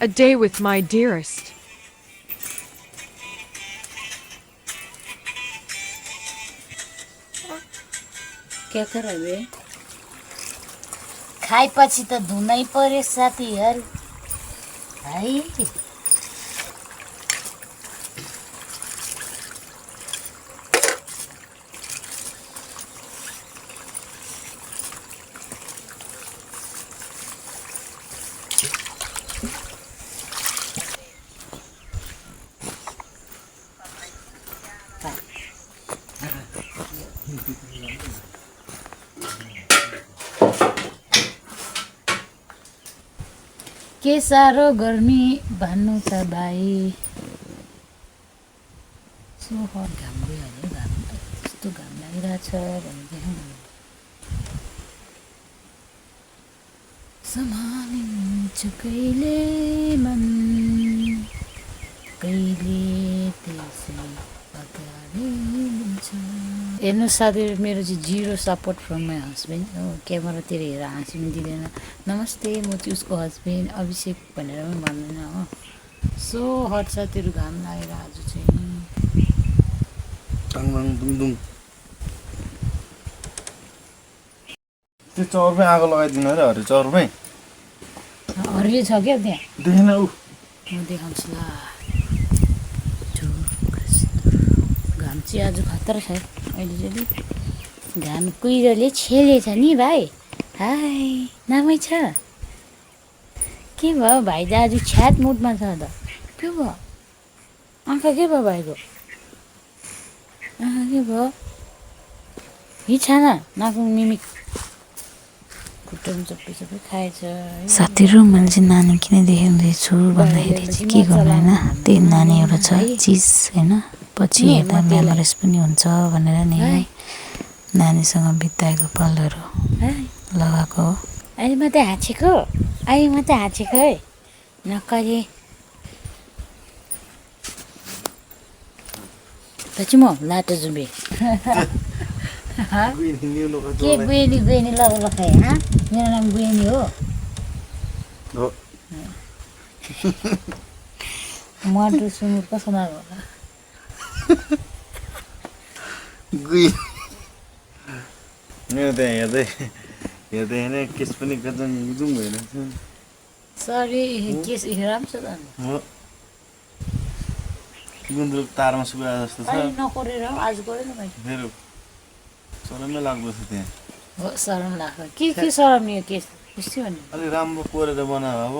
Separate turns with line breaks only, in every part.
A day with my dearest.
क्या कर बे खाएपछि त धुनै पर्यो साथीहरु है के साह्रो गर्मी भन्नु त भाइ सो हट घाम गइहाल्यो घाम त कस्तो घाम लागिरहेछ भनेदेखि सम्हालिन्छ कहिले मन कहिले त्यसै अगाडि लिन्छ हेर्नु साथीहरु मेरो चाहिँ zero support from my husband हो क्यामेरातिर हेरेर हाँसी पनि दिँदैन नमस्ते म चाहिँ उसको हस्बेन्ड अभिषेक भनेर पनि भन्दैन हो सो हट साथीहरु घाम लागेर आज चाहिँ
त्यो चौरमै आगो लगाइदिनु रे हरे चौरमै
हरियो छ क्या त्यहाँ
देखेन उ
म देखाउँछु ल घाम चाहिँ आज खतरा छ अहिले चाहिँ घाम कुहिरोले छेलेछ नि भाइ हाई नामै छ के भयो भाइ त आज छ्याट मुडमा छ त के भयो आँखा के भयो भाइको आँखा के भयो हिछान नाकु मिमिक खुट्टामा सबै सबै खाएछ
साथीहरु मैले चाहिँ नानी किन देखाउँदैछु भन्दाखेरि चाहिँ के गर्नु होइन त्यही नानी एउटा छ चिज होइन पछि हेर्दा मेमोरिज पनि हुन्छ भनेर नि नानीसँग बिताएको पलहरू लगाएको हो
अहिले मात्रै हाँचेको है नकरे पछि म लाटो जुम्बे के गुएनी ल खाए मेरो नाम गुएनी हो मटु सुँगुर कसो नाम होला
मेरो त्यहाँ हेर्दै होइन केस पनि गजन गुजुङ भइरहेछ
सरी केस राम्रो छ त
गुन्द्रुक तारमा सुकाए जस्तो छ
नकोरेर आज गऱ्यो न भाइ
मेरो सरमै लाग्दछ त्यहाँ
हो सरम लाग्छ के सरम यो केस त्यस्तै भन्ने
अलि राम्रो कोरेर बनायो अब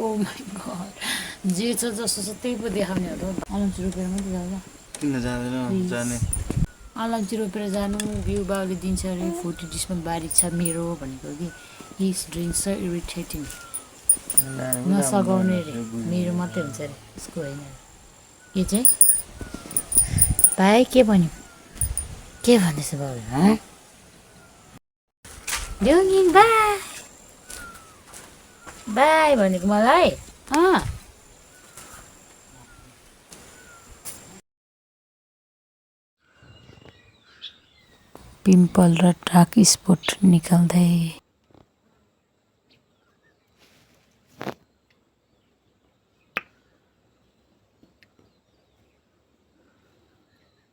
ओ माई गड जे छ जस्तो छ त्यही पो देखाउने हो अलैँची रोपेर मात्रै जाँदा
किन जाँदैन जाने
अलैँची रोपेर जानु बिउ बाउले दिन्छ अरे 40 डिसमा बारी छ मेरो भनेको कि he is doing so irritating नसगाउने अरे मेरो मात्रै हुन्छ अरे उसको होइन के चाहिँ भाइ के भन्यो के भन्दैछ बाउले ड्युङिङ बाई बाई भनेको मलाई
पिम्पल र डार्क स्पट निकाल्दै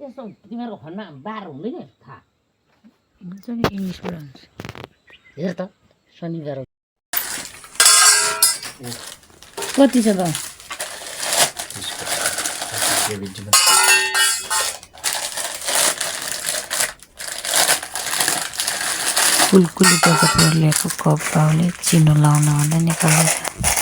त्यस्तो तिमीहरूको फोनमा बार हुँदैन थाहा
हुन्छ नि इङ्ग्लिसबाट हुन्छ
हेर त शनिबार कति छ त
कुलकुली बजारबाट ल्याएको कप बाउले चिनो लाउन भन्दा निकाल्दैछ